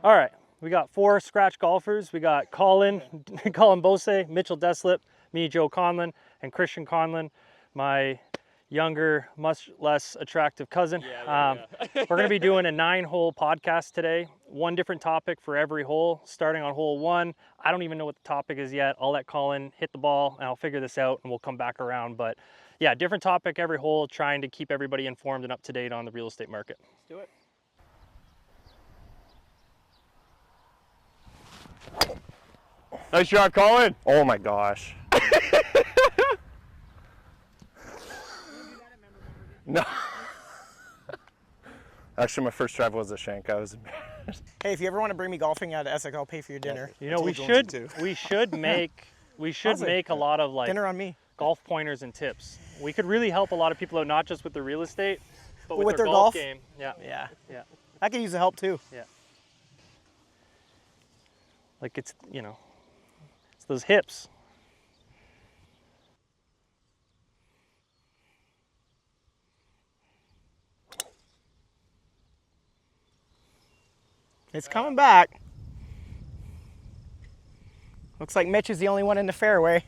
All right, we got 4 scratch golfers. We got Collin Bossé, Mitchell Deslippe, me, Joe Conlon, and Christian Conlon, my younger, much less attractive cousin. We're going to be doing a 9-hole podcast today. 1 different topic for every hole, starting on hole 1. I don't even know what the topic is yet. I'll let Collin hit the ball and I'll figure this out and we'll come back around. But yeah, different topic every hole, trying to keep everybody informed and up to date on the real estate market. Let's do it. Nice shot, Collin. Oh my gosh. No. Actually, my first drive was a shank. I was embarrassed. Hey, if you ever want to bring me golfing out of Essex, I'll pay for your dinner. You know, we should make a lot of like dinner on me. Golf pointers and tips. We could really help a lot of people out, not just with their real estate, but with their their golf golf game. Yeah. I could use the help too. Yeah. Like it's, you know, it's those hips. It's coming back. Looks like Mitch is the only one in the fairway.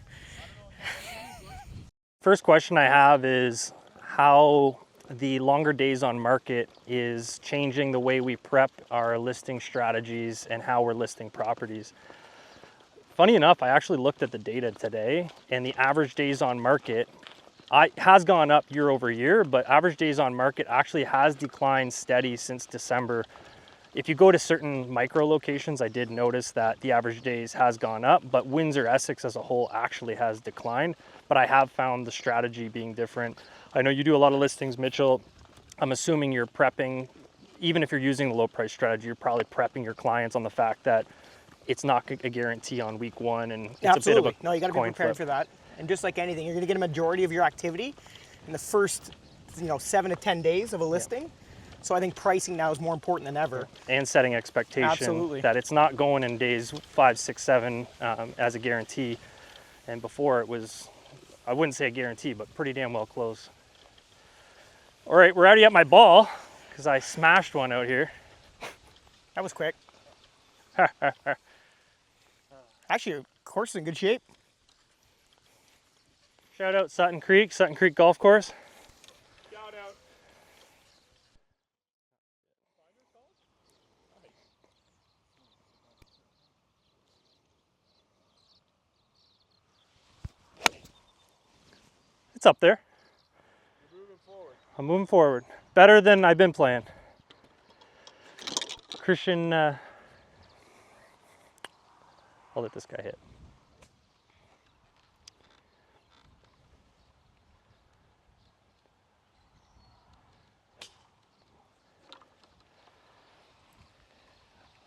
First question I have is how the longer days on market is changing the way we prep our listing strategies and how we're listing properties. Funny enough, I actually looked at the data today, and the average days on market has gone up year over year, but average days on market actually has declined steady since December. If you go to certain micro locations, I did notice that the average days has gone up, but Windsor-Essex as a whole actually has declined. But I have found the strategy being different. I know you do a lot of listings, Mitchell. I'm assuming you're prepping, even if you're using the low price strategy, you're probably prepping your clients on the fact that it's not a guarantee on week 1, and it's Absolutely. a bit of a No, you got to be prepared flip. for that. And just like anything, you're going to get a majority of your activity in the first, 7 to 10 days of a listing. So I think pricing now is more important than ever. And setting expectation Absolutely. that it's not going in days 5, 6, 7 as a guarantee. And before it was, I wouldn't say a guarantee, but pretty damn well close. All right, we're already at my ball because I smashed one out here. That was quick. Actually, your course is in good shape. Shout out Sutton Creek Golf Course. Shout out. It's up there. You're moving forward. I'm moving forward. Better than I've been playing. Christian, I'll let this guy hit.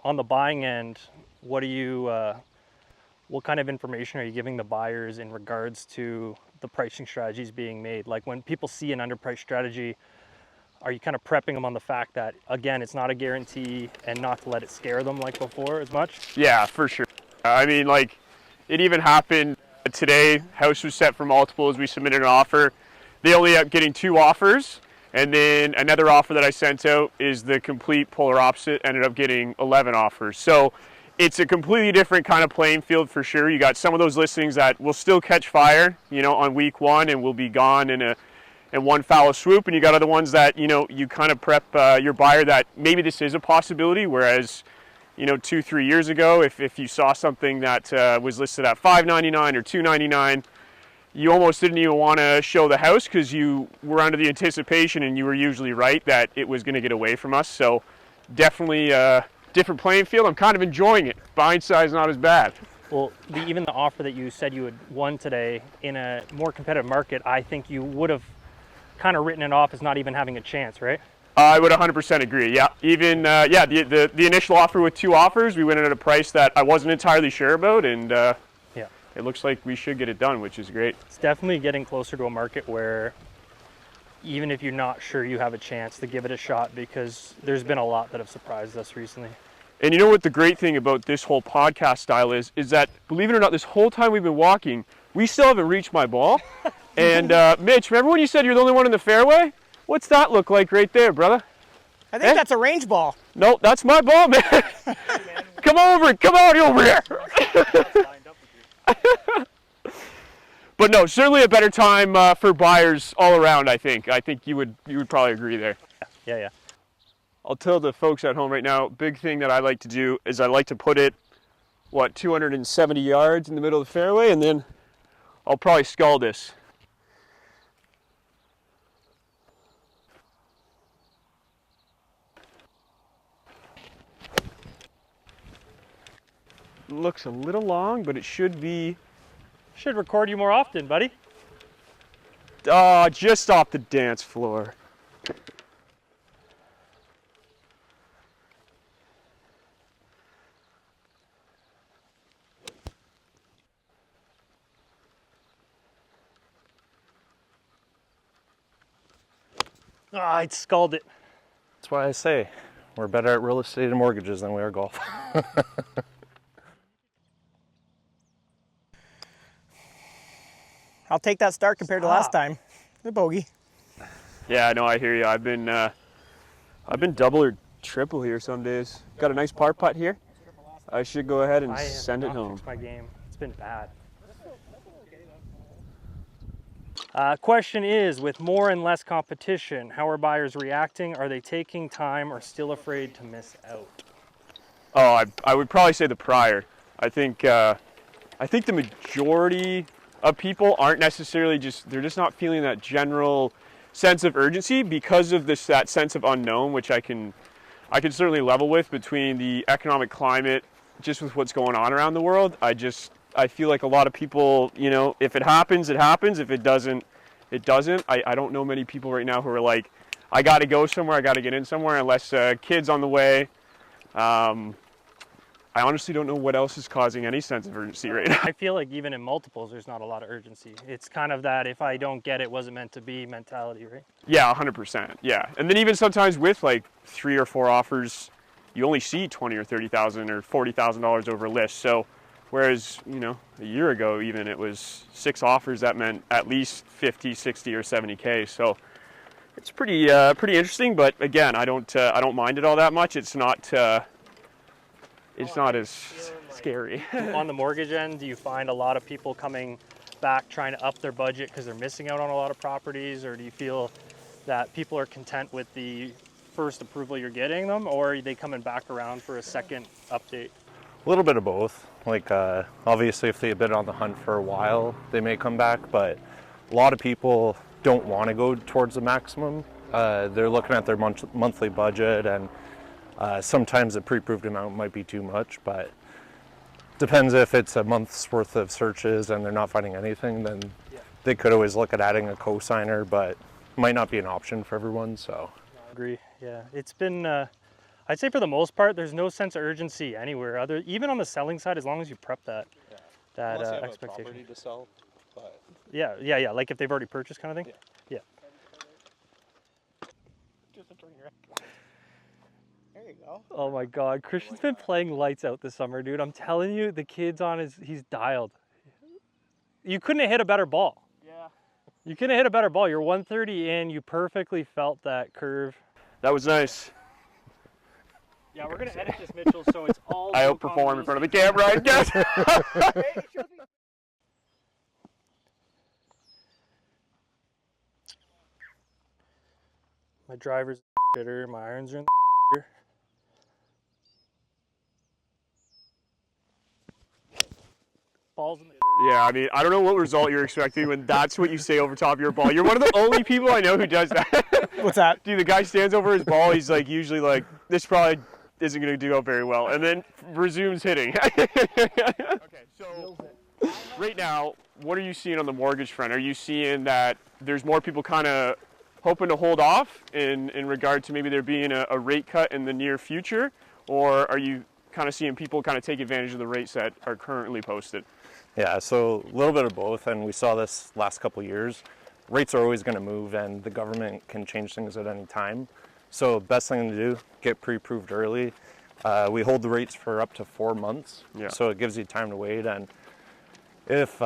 On the buying end, what kind of information are you giving the buyers in regards to the pricing strategies being made? Like when people see an underpriced strategy, are you kind of prepping them on the fact that, again, it's not a guarantee and not to let it scare them like before as much? Yeah, for sure. I mean, like, it even happened today. House was set for multiples. We submitted an offer. They only ended up getting 2 offers. And then another offer that I sent out is the complete polar opposite, ended up getting 11 offers. So it's a completely different kind of playing field for sure. You got some of those listings that will still catch fire, on week 1 and will be gone in one foul swoop. And you got other ones that, you kind of prep your buyer that maybe this is a possibility. Whereas, 2-3 years ago, if you saw something that was listed at $599 or $299, you almost didn't even want to show the house because you were under the anticipation, and you were usually right, that it was going to get away from us. So definitely a different playing field. I'm kind of enjoying it. Buying side's not as bad. Well, even the offer that you said you had won today in a more competitive market, I think you would have kind of written it off as not even having a chance, right? I would 100% agree. Yeah, even the initial offer with 2 offers, we went in at a price that I wasn't entirely sure about, and it looks like we should get it done, which is great. It's definitely getting closer to a market where even if you're not sure you have a chance to give it a shot, because there's been a lot that have surprised us recently. And you know what the great thing about this whole podcast style is that, believe it or not, this whole time we've been walking, we still haven't reached my ball. And Mitch, remember when you said you're the only one in the fairway? What's that look like right there, brother? I think that's a range ball. No, that's my ball, man. Come on over here. But no, certainly a better time for buyers all around, I think. I think you would probably agree there. Yeah. I'll tell the folks at home right now, big thing that I like to do is I like to put it, 270 yards in the middle of the fairway, and then I'll probably skull this. Looks a little long, but it should be. Should record you more often, buddy. Just off the dance floor. I sculled it. That's why I say we're better at real estate and mortgages than we are golf. I'll take that start compared to last time. The bogey. Yeah, no, I hear you. I've been double or triple here some days. Got a nice par putt here. I should go ahead and I have send it not home. fixed my game. It's been bad. Question is, with more and less competition, how are buyers reacting? Are they taking time or still afraid to miss out? Oh, I would probably say the prior. I think the majority of people aren't necessarily they're just not feeling that general sense of urgency because of that sense of unknown, which I can certainly level with between the economic climate, just with what's going on around the world. I feel like a lot of people, if it happens, it happens. If it doesn't, it doesn't. I don't know many people right now who are like, I got to go somewhere, I got to get in somewhere, unless kids on the way. I honestly don't know what else is causing any sense of urgency right now. I feel like even in multiples, there's not a lot of urgency. It's kind of that if I don't get it, wasn't meant to be mentality, right? Yeah, 100%. Yeah, and then even sometimes with like 3 or 4 offers, you only see $20,000 or $30,000 or $40,000 over list. So, whereas a year ago even it was 6 offers that meant at least 50, 60, or 70K. So it's pretty interesting. But again, I don't mind it all that much. It's not as scary. On the mortgage end, do you find a lot of people coming back trying to up their budget because they're missing out on a lot of properties, or do you feel that people are content with the first approval you're getting them, or are they coming back around for a second update? A little bit of both. Like obviously if they've been on the hunt for a while, they may come back, but a lot of people don't want to go towards the maximum. They're looking at their monthly budget, and sometimes the pre-approved amount might be too much, but depends if it's a month's worth of searches and they're not finding anything, then they could always look at adding a co-signer, but might not be an option for everyone. So I agree. Yeah, it's been I'd say for the most part there's no sense of urgency anywhere other, even on the selling side, as long as you prep that Unless you have expectation. a property to sell, but Yeah, like if they've already purchased kind of thing. Yeah. There you go. Oh my God, Christian's been playing lights out this summer, dude. I'm telling you, the kid's he's dialed. You couldn't have hit a better ball. Yeah. You couldn't have hit a better ball. You're 130 in, you perfectly felt that curve. That was nice. Yeah, we're gonna edit this, Mitchell, so it's all. I outperform in front of the camera, I guess. My driver's shitter, my irons are in the balls in the Yeah, I mean, I don't know what result you're expecting when that's what you say over top of your ball. You're one of the only people I know who does that. What's that? Dude, the guy stands over his ball, he's like usually like, this probably isn't going to do very well, and then resumes hitting. Okay, so right now, what are you seeing on the mortgage front? Are you seeing that there's more people kind of hoping to hold off in regard to maybe there being a rate cut in the near future, or are you kind of seeing people kind of take advantage of the rates that are currently posted? yeah, so a little bit of both, and we saw this last couple of years. Rates are always going to move, and the government can change things at any time. So best thing to do, get pre-approved early. We hold the rates for up to 4 months, so it gives you time to wait. And if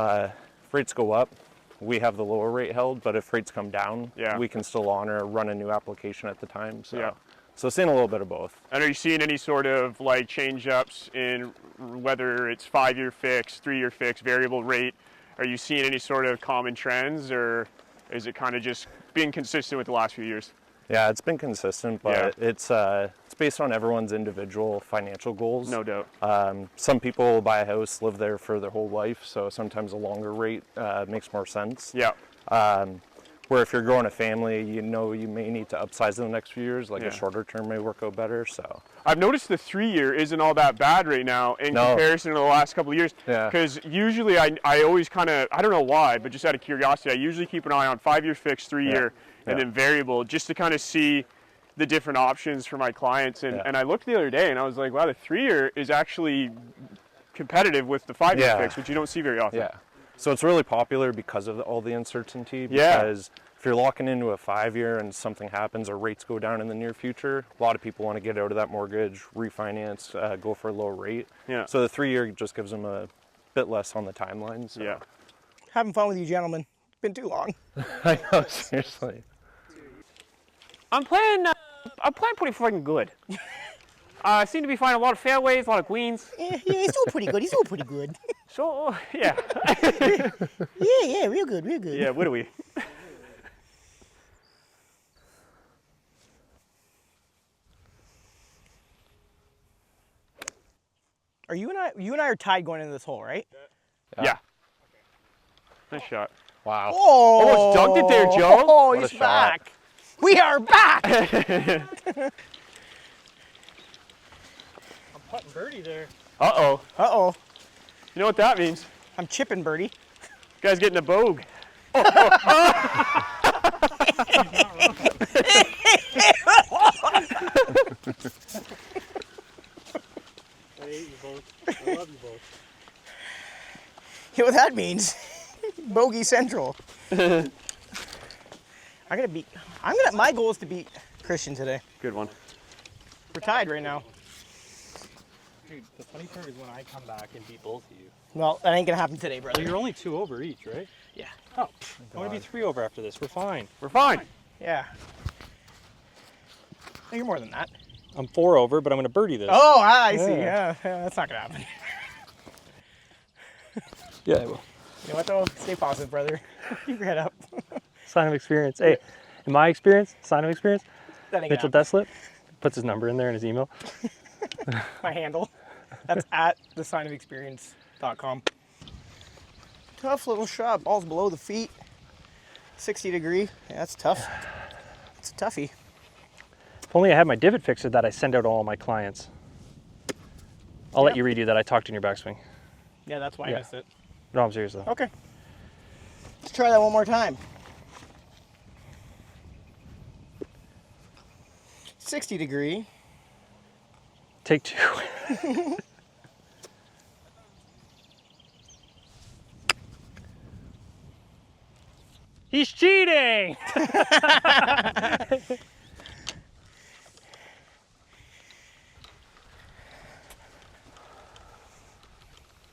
rates go up, we have the lower rate held, but if rates come down, we can still run a new application at the time. So So seeing a little bit of both. And are you seeing any sort of like change ups in whether it's 5-year fix, 3-year fix, variable rate? Are you seeing any sort of common trends, or is it kind of just being consistent with the last few years? Yeah, it's been consistent, but it's based on everyone's individual financial goals. No doubt. Some people buy a house, live there for their whole life, so sometimes a longer rate makes more sense. Yeah. Where if you're growing a family, you know you may need to upsize in the next few years, like Yeah. a shorter term may work out better. So I've noticed the 3-year isn't all that bad right now in comparison to the last couple of years. Yeah. Because usually I always kind of, I don't know why, but just out of curiosity, I usually keep an eye on 5-year fixed, 3-year, and then variable, just to kind of see the different options for my clients. And I looked the other day and I was like, wow, the 3-year is actually competitive with the 5-year fix, which you don't see very often. yeah, so it's really popular because of all the uncertainty. Yeah. Because if you're locking into a 5-year and something happens or rates go down in the near future, a lot of people want to get out of that mortgage, refinance, go for a low rate. Yeah. So the 3-year just gives them a bit less on the timeline. So. Yeah. Having fun with you, gentlemen. It's been too long. I know, seriously. I'm playing pretty fucking good. I seem to be finding a lot of fairways, a lot of greens. Yeah, he's doing pretty good. He's doing pretty good. So, yeah. Yeah, real good, real good. Yeah, what do we? Are you and I are tied going into this hole, right? Yeah. Nice shot. Wow. Oh, Almost dunked it there, Joe. Oh, What a he's shot. back. We are back. I'm putting birdie there. Uh-oh. Uh-oh. You know what that means? I'm chipping birdie. Guy's getting a bogue. I hate you both. I love you both. You know what that means? Bogey Central. My goal is to beat Christian today. Good one. We're tied right now. Dude, the funny part is when I come back and beat both of you. Well, that ain't gonna happen today, Well, brother. you're only 2 over each, right? Yeah. Oh, I'm gonna be 3 over after this. We're fine. We're fine. Yeah. No, you're more than that. I'm 4 over, but I'm gonna birdie this. Oh, I see. Yeah. Yeah, that's not gonna happen. Yeah, I will. You know what though? Stay positive, brother. Keep your head up. Sign of experience. Hey, in my experience, sign of experience, That ain't Mitchell gonna Deslippe puts his number in there in his email. happen. My handle. That's at thesignofexperience.com. Tough little shot. Ball's below the feet. 60 degree. Yeah, that's tough. It's a toughie. If only I had my divot fixer that I send out to all my clients. I'll let you redo that. I talked in your backswing. Yeah, that's why I Yeah. missed it. No, I'm serious though. Okay. Let's try that one more time. 60 degree. Take 2. He's cheating!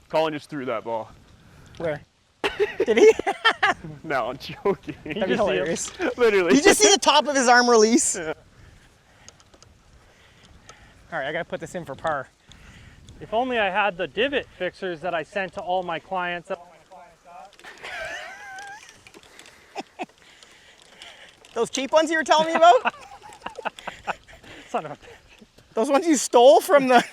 Collin just threw that ball. Where? Did he? No, I'm joking. That'd be hilarious. Literally. You just see the top of his arm release. Yeah. All right, I gotta put this in for par. If only I had the divot fixers that I sent to all my clients. Those cheap ones you were telling me about? Son of a... Those ones you stole from the...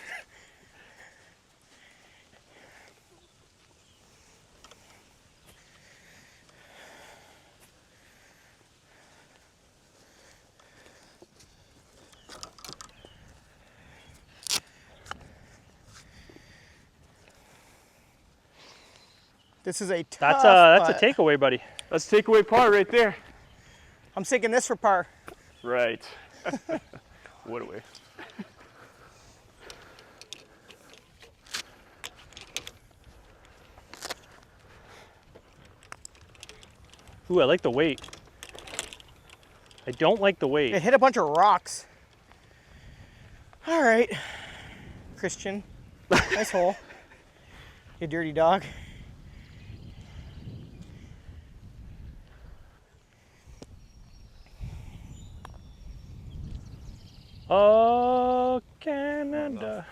This is a tough That's a putt. takeaway, buddy. Let's take away par right there. I'm sinking this for par. Right. What a way. Ooh, I like the weight. I don't like the It weight. hit a bunch of rocks. All right, Christian. Nice hole. You dirty dog. Oh, Canada.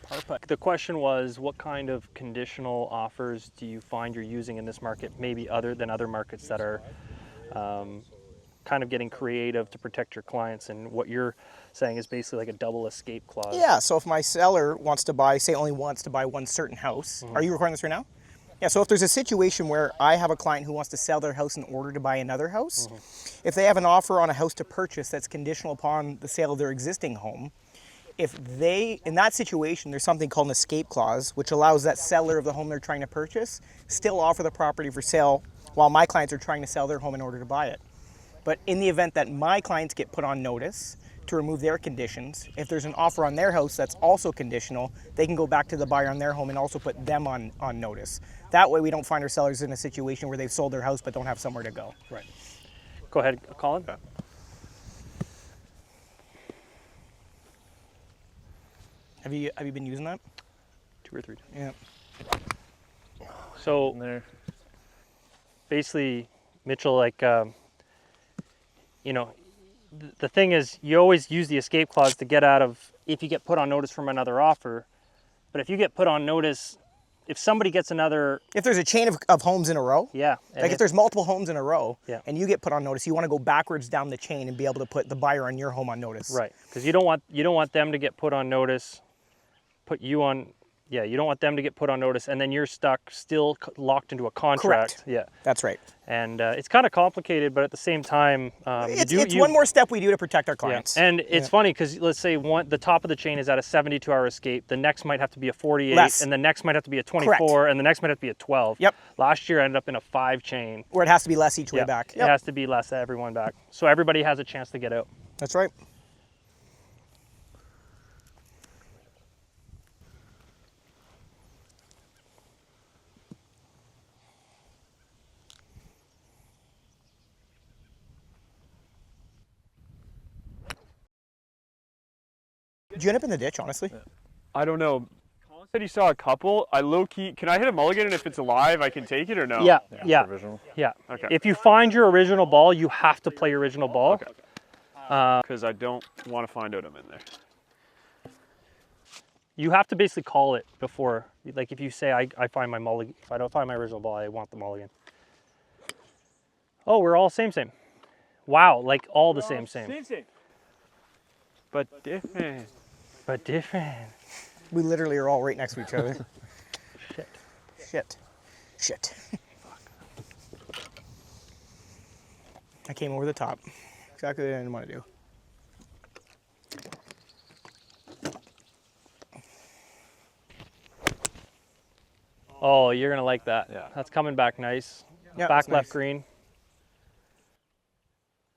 Perfect. The question was, what kind of conditional offers do you find you're using in this market, maybe other than other markets that are kind of getting creative to protect your clients? And what you're saying is basically like a double escape clause. Yeah, so if my seller wants to buy, say only wants to buy one certain house, are you recording this right now? Yeah, so if there's a situation where I have a client who wants to sell their house in order to buy another house, if they have an offer on a house to purchase that's conditional upon the sale of their existing home, if they, in that situation, there's something called an escape clause, which allows that seller of the home they're trying to purchase still offer the property for sale while my clients are trying to sell their home in order to buy it. But in the event that my clients get put on notice to remove their conditions, if there's an offer on their house that's also conditional, they can go back to the buyer on their home and also put them on notice. That way we don't find our sellers in a situation where they've sold their house but don't have somewhere to go. Right. Go ahead, Colin. Have you been using that? 2 or 3. Yeah. So There. basically, Mitchell, like, you know, the thing is, you always use the escape clause to get out of, if you get put on notice from another offer. But if you get put on notice, if somebody gets another, If there's a chain of homes in a row, yeah. like if there's multiple homes in a row, Yeah. and you get put on notice, you want to go backwards down the chain and be able to put the buyer on your home on notice. Right, because you don't want them to get put on notice, put you on, yeah, you don't want them to get put on notice, and then you're stuck, still locked into a contract. Correct. Yeah, That's right. and it's kind of complicated, but at the same time, It's one more step we do to protect our clients. Yeah. And it's funny because let's say the top of the chain is at a 72-hour escape. The next might have to be a 48, Less. and the next might have to be a 24, Correct. and the next might have to be a 12. Yep. Last year I ended up in a 5 chain. Where it has to be less each way Yeah. back. It has to be less everyone back, so everybody has a chance to get out. That's right. Did you end up in the ditch, honestly? I don't know. Colin said he saw a couple. I low-key, can I hit a mulligan, and if it's alive, I can take it or no? Yeah. Provisional. Yeah. Okay. If you find your original ball, you have to play your original ball. Okay. Because I don't want to find out I'm in there. You have to basically call it before, like if you say, I find my mulligan, if I don't find my original ball, I want the mulligan. Oh, we're all same. Wow, like all the same. Same. But different. But different. We literally are all right next to each other. Shit. I came over the top. Exactly what I didn't want to do. Oh, you're gonna like that. Yeah. That's coming back nice. Yeah, Back that's left nice. green.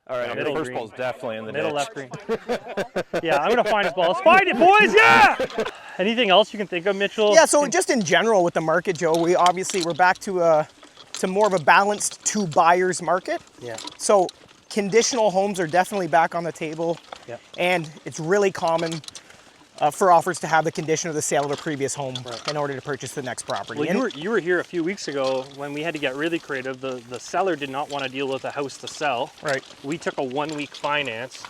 All right, Yeah, Middle the first green. ball's definitely in the Middle ditch. left green. Yeah, I'm gonna find his ball. Let's find it, boys. Yeah. Anything else you can think of, Mitchell? Yeah, so just in general with the market, Joe, we're back to more of a balanced two buyers market. Yeah. So conditional homes are definitely back on the table. Yeah. And it's really common for offers to have the condition of the sale of a previous home in order to purchase the next property. Well, And- you were here a few weeks ago when we had to get really creative. The seller did not want to deal with a house to sell. Right. We took a 1-week finance,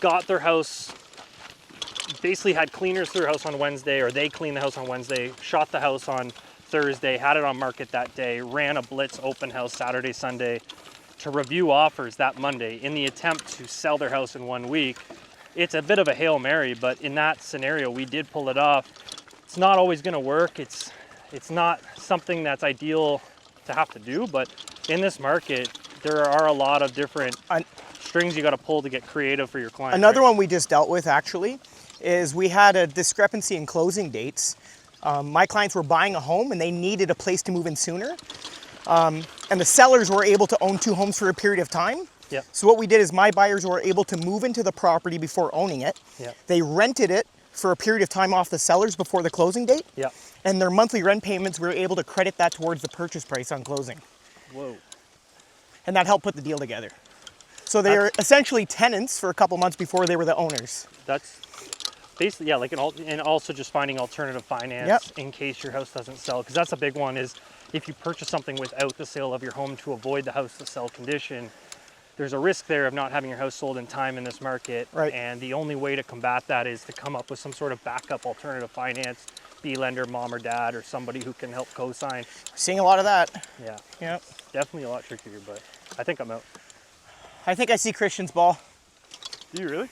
got their house, basically had cleaners through their house on Wednesday, or they cleaned the house on Wednesday, shot the house on Thursday, had it on market that day, ran a blitz open house Saturday, Sunday to review offers that Monday in the attempt to sell their house in 1 week. It's a bit of a Hail Mary, but in that scenario, we did pull it off. It's not always gonna work. It's not something that's ideal to have to do, but in this market, there are a lot of different strings you gotta pull to get creative for your client. Another right? one we just dealt with actually is we had a discrepancy in closing dates. My clients were buying a home and they needed a place to move in sooner. And the sellers were able to own 2 homes for a period of time. Yep. So what we did is my buyers were able to move into the property before owning it. Yep. They rented it for a period of time off the sellers before the closing date. Yep. And their monthly rent payments, we were able to credit that towards the purchase price on closing. Whoa. And that helped put the deal together. So they were essentially tenants for a couple months before they were the owners. That's basically, yeah, like and also just finding alternative finance Yep. in case your house doesn't sell. Because that's a big one, is if you purchase something without the sale of your home to avoid the house to sell condition, there's a risk there of not having your house sold in time in this market. Right. And the only way to combat that is to come up with some sort of backup alternative finance, be lender, mom or dad, or somebody who can help co-sign. Seeing a lot of that. Yeah, Yeah. definitely a lot trickier, but I think I'm out. I think I see Christian's ball. Do you really?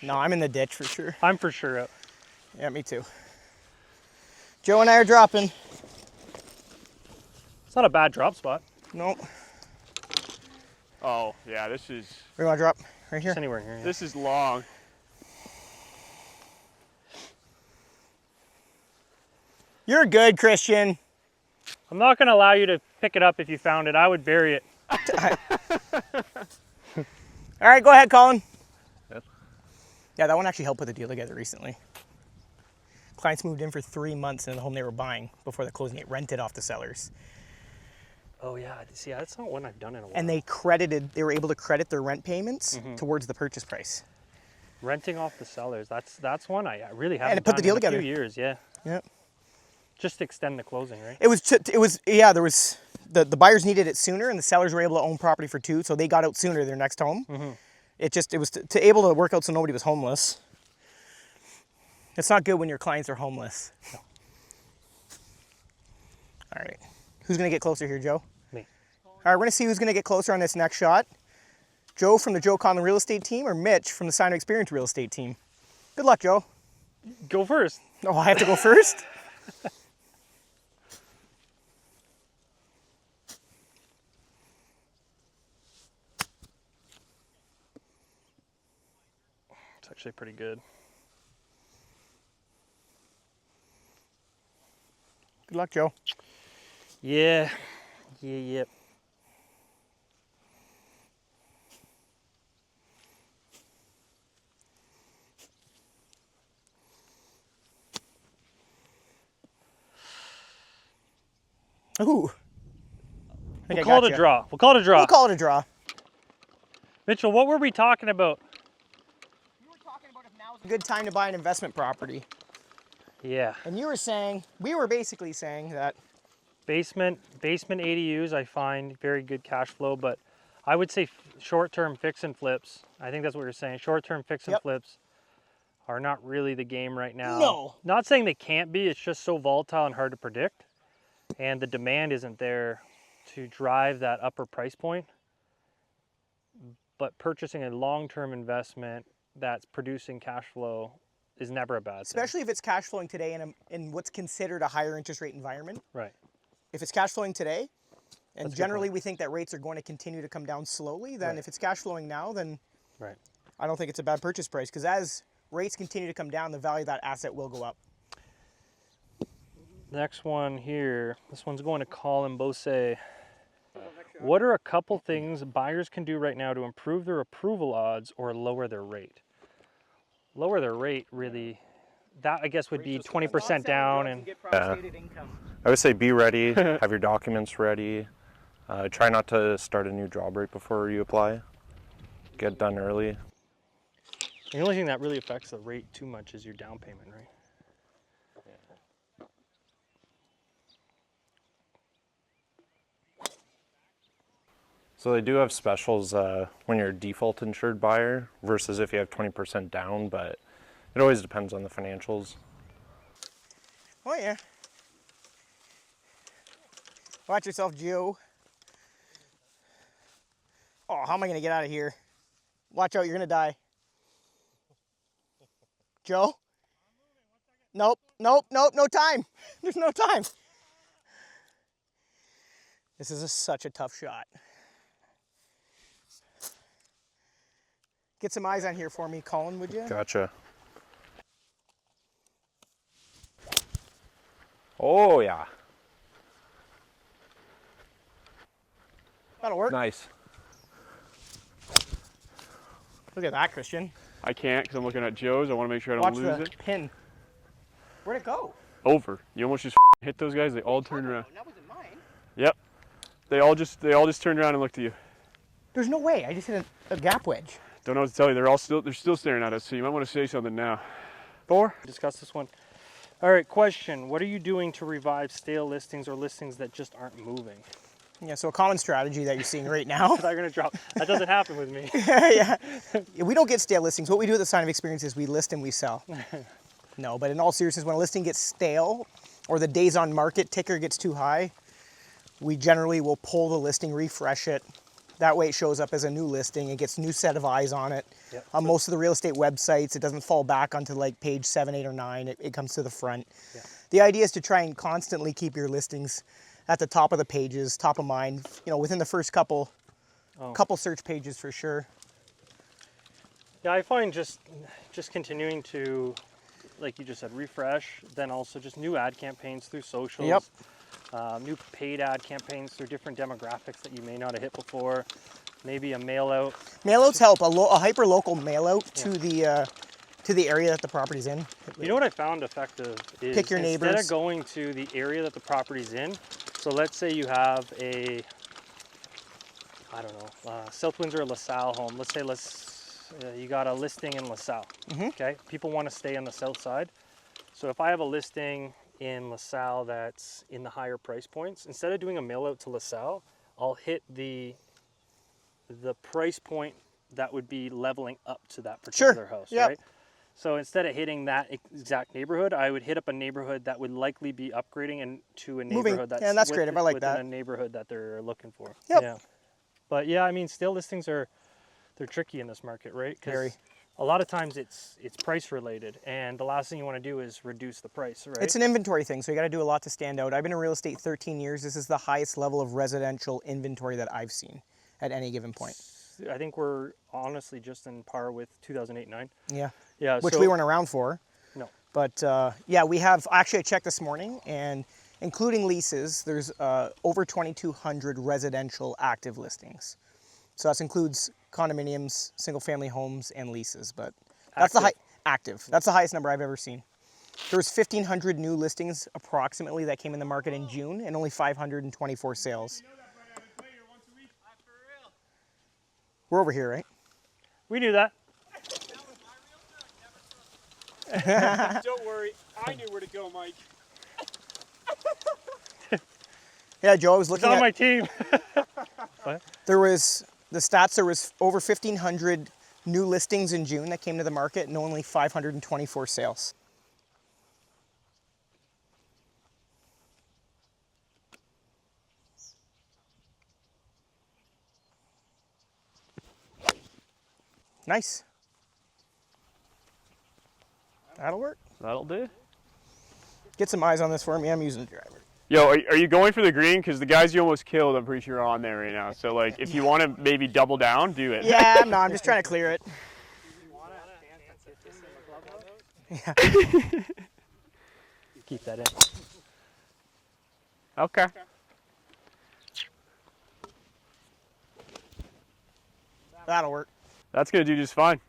No, I'm in the ditch for sure. I'm for sure out. Yeah, me too. Joe and I are dropping. It's not a bad drop spot. Nope. Oh, yeah, this is Where do you want to drop? Right here? Just anywhere in here. Yeah. this is long. You're good, Christian. I'm not going to allow you to pick it up if you found it. I would bury it. All right, go ahead, Colin. Yep. Yeah, that one actually helped put the deal together recently. Clients moved in for 3 months in the home they were buying before the closing date, rented off the sellers. Oh yeah, see, that's not one I've done in a while. And they were able to credit their rent payments towards the purchase price. Renting off the sellers, that's one I really haven't And it put the done deal in a together. few years, yeah. Yep. Just to extend the closing, right? There was, the buyers needed it sooner and the sellers were able to own property for 2, so they got out sooner their next home. It was to able to work out so nobody was homeless. It's not good when your clients are homeless. No. All right. Who's going to get closer here, Joe? Me. All right, we're going to see who's going to get closer on this next shot. Joe from the Joe Conlon Real Estate Team or Mitch from the Sign of Experience Real Estate Team? Good luck, Joe. Go first. Oh, I have to go first? It's actually pretty good. Good luck, Joe. Yeah. Yep. Ooh. We'll call it a draw. We'll call it a draw. We'll call it a draw. Mitchell, what were we talking about? We were talking about if now is a good time to buy an investment property. Yeah. And we were basically saying that Basement ADUs, I find very good cash flow, but I would say short-term fix and flips. I think that's what you're saying. Short-term fix and flips are not really the game right now. No. Not saying they can't be. It's just so volatile and hard to predict. And the demand isn't there to drive that upper price point. But purchasing a long-term investment that's producing cash flow is never a bad thing. especially if it's cash flowing today in what's considered a higher interest rate environment. Right. If it's cash flowing today, and That's a good generally point. we think that rates are going to continue to come down slowly, then Right. if it's cash flowing now, then Right. I don't think it's a bad purchase price because as rates continue to come down, the value of that asset will go up. Next one here. This one's going to Collin Bossé. What are a couple things buyers can do right now to improve their approval odds or lower their rate? Lower their rate, really, that I guess would be 20% down. And I would say be ready, have your documents ready. Try not to start a new job right before you apply. Get done early. the only thing that really affects the rate too much is your down payment, right? So they do have specials when you're a default insured buyer versus if you have 20% down, but it always depends on the financials. Oh yeah. Watch yourself, Joe. Oh, how am I gonna get out of here? Watch out, you're gonna die. Joe? Nope, no time. There's no time. This is such a tough shot. Get some eyes on here for me, Colin, would you? Gotcha. Oh yeah, That'll work. nice. Look at that, Christian. I can't because I'm looking at Joe's. I want to make sure I don't Watch lose the it. pin. Where'd it go? Over. You almost just hit those guys. They all turned around. That wasn't mine. Yep. They all just turned around and looked at you. There's no way. I just hit a gap wedge. Don't know what to tell you. They're still staring at us. So you might want to say something now. Thor? Discuss this one. All right, question. What are you doing to revive stale listings or listings that just aren't moving? Yeah, so a common strategy that you're seeing right now. They're going to drop. That doesn't happen with me. Yeah, we don't get stale listings. What we do at the Sign of Experience is we list and we sell. No, but in all seriousness, when a listing gets stale or the days on market ticker gets too high, we generally will pull the listing, refresh it. That way it shows up as a new listing. It gets a new set of eyes on it. Yep. On most of the real estate websites, it doesn't fall back onto like page 7, 8, or 9. It comes to the front. Yeah. The idea is to try and constantly keep your listings at the top of the pages, top of mind, you know, within the first couple search pages for sure. Yeah, I find just continuing to, like you just said, refresh, then also just new ad campaigns through socials. Yep. New paid ad campaigns through different demographics that you may not have hit before. Maybe a mail out. Mail-outs help. A hyper-local mail-out to the area that the property's in. You know what I found effective is Pick your instead neighbors. of going to the area that the property's in, so let's say you have a, I don't know, South Windsor or LaSalle home. Let's say you got a listing in LaSalle, okay? People want to stay on the south side. So if I have a listing in LaSalle that's in the higher price points, instead of doing a mail out to LaSalle, I'll hit the price point that would be leveling up to that particular house, Yep. right? So instead of hitting that exact neighborhood, I would hit up a neighborhood that would likely be upgrading into a neighborhood that's, yeah, that's creative. I like within that. a neighborhood that they're looking for. Yep. Yeah. But yeah, I mean, still listings they're tricky in this market, right? 'Cause Very. a lot of times it's price related, and the last thing you want to do is reduce the price, right? It's an inventory thing, so you got to do a lot to stand out. I've been in real estate 13 years. This is the highest level of residential inventory that I've seen at any given point. I think we're honestly just in par with 2008-9. Yeah. Yeah, Which so, we weren't around for. No. But yeah, we have, actually I checked this morning, and including leases, there's over 2,200 residential active listings. So that includes condominiums, single family homes, and leases. But that's active. That's the highest number I've ever seen. There was 1,500 new listings approximately that came in the market in June, and only 524 sales. We're over here, right? We knew that. Don't worry, I knew where to go, Mike. Yeah, Joe, I was It's looking on at, my team. there was over 1,500 new listings in June that came to the market and only 524 sales. Nice. That'll work. That'll do. Get some eyes on this for me. I'm using the driver. Yo, are you going for the green? Because the guys you almost killed, I'm pretty sure are on there right now. So like, if you want to maybe double down, do it. Yeah, no, I'm just trying to clear it. Yeah. Keep that in. Okay. That'll work. That's gonna do just fine.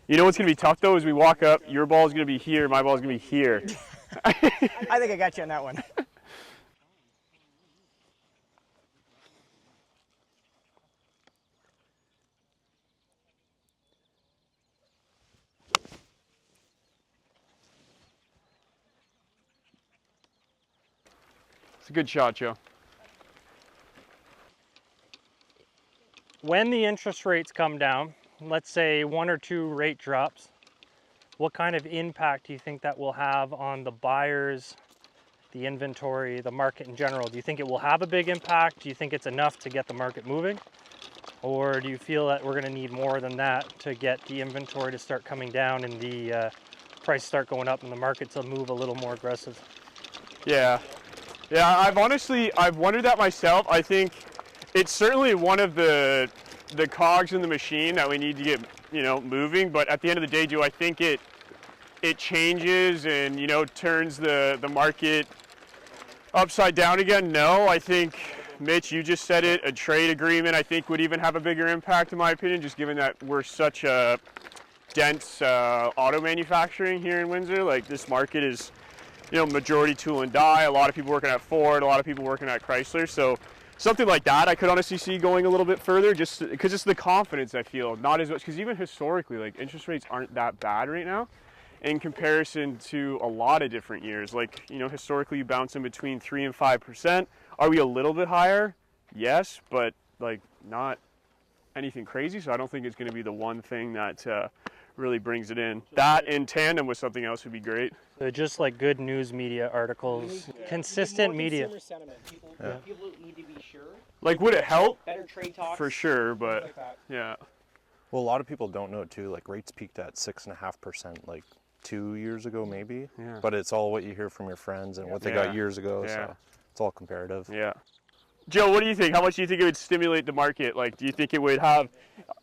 You know what's gonna be tough though is we walk up, your ball's gonna be here, my ball's gonna be here. I think I got you on that one. It's a good shot, Joe. When the interest rates come down, let's say 1 or 2 rate drops, what kind of impact do you think that will have on the buyers, the inventory, the market in general? Do you think it will have a big impact? Do you think it's enough to get the market moving? Or do you feel that we're going to need more than that to get the inventory to start coming down and the price start going up and the market to move a little more aggressive? Yeah. Yeah, I've wondered that myself. I think it's certainly one of the cogs in the machine that we need to get, moving. But at the end of the day, do I think it changes and, turns the market upside down again? No, I think, Mitch, you just said it, a trade agreement I think would even have a bigger impact in my opinion, just given that we're such a dense auto manufacturing here in Windsor. Like this market is, majority tool and die, a lot of people working at Ford, a lot of people working at Chrysler. So something like that I could honestly see going a little bit further, just because it's the confidence I feel, not as much, because even historically, like interest rates aren't that bad right now in comparison to a lot of different years. Like, historically you bounce in between 3 and 5%. Are we a little bit higher? Yes, but like not anything crazy. So I don't think it's going to be the one thing that really brings it in. That in tandem with something else would be great. So just like good news media articles, consistent media. Consumer sentiment. People need to be sure. Like, would it help? Better trade talks. For sure, but like that. yeah. Well, a lot of people don't know it too. Like rates peaked at 6.5% like 2 years ago, maybe. Yeah. But it's all what you hear from your friends and what they got years ago. Yeah. So it's all comparative. Yeah. Joe, what do you think? How much do you think it would stimulate the market? Like, do you think it would have,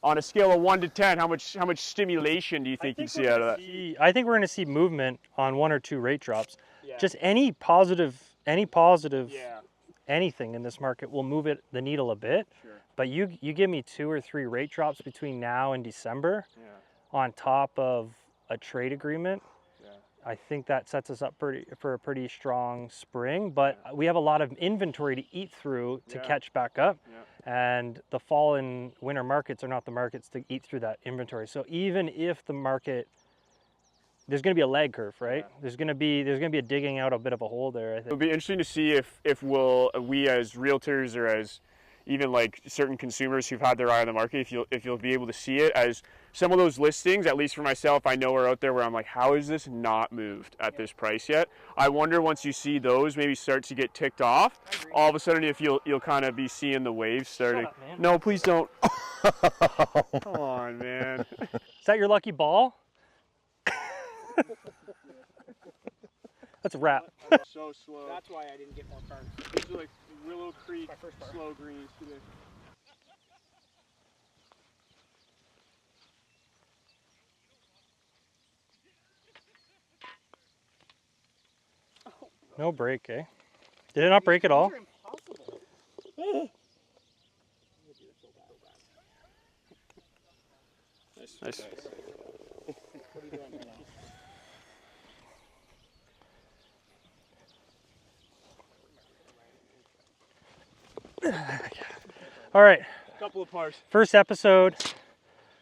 on a scale of 1 to 10, how much stimulation do you think you'd see out of that? I think we're going to see movement on 1 or 2 rate drops. Just any positive, anything in this market will move the needle a bit. Sure. But you give me 2 or 3 rate drops between now and December, on top of a trade agreement. I think that sets us up for a pretty strong spring, but we have a lot of inventory to eat through to catch back up. And the fall and winter markets are not the markets to eat through that inventory. So even if the market, there's going to be a lag curve, right? There's going to be a digging out a bit of a hole there, I think. It'll be interesting to see if we as realtors or as even like certain consumers who've had their eye on the market, if you'll be able to see it, as some of those listings, at least for myself, I know are out there where I'm like, how is this not moved at this price yet? I wonder once you see those maybe start to get ticked off, all of a sudden if you'll kind of be seeing the waves starting. Shut up, man. No, please don't. Come on, man. Is that your lucky ball? That's a wrap. So slow. That's why I didn't get more cards. These are like Willow Creek My first bar. slow greens today. No break, eh? Did it not break at all? These are impossible. Nice. What are you doing right now? All right, Couple of pars. first episode,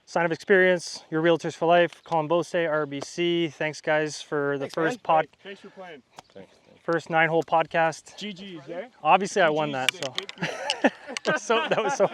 Sign of Experience, your Realtors for Life, Collin Bossé, RBC. Thanks, guys, for the first Thanks for playing. first 9-hole podcast. GG's, eh? Obviously, I won that, so. So that was so.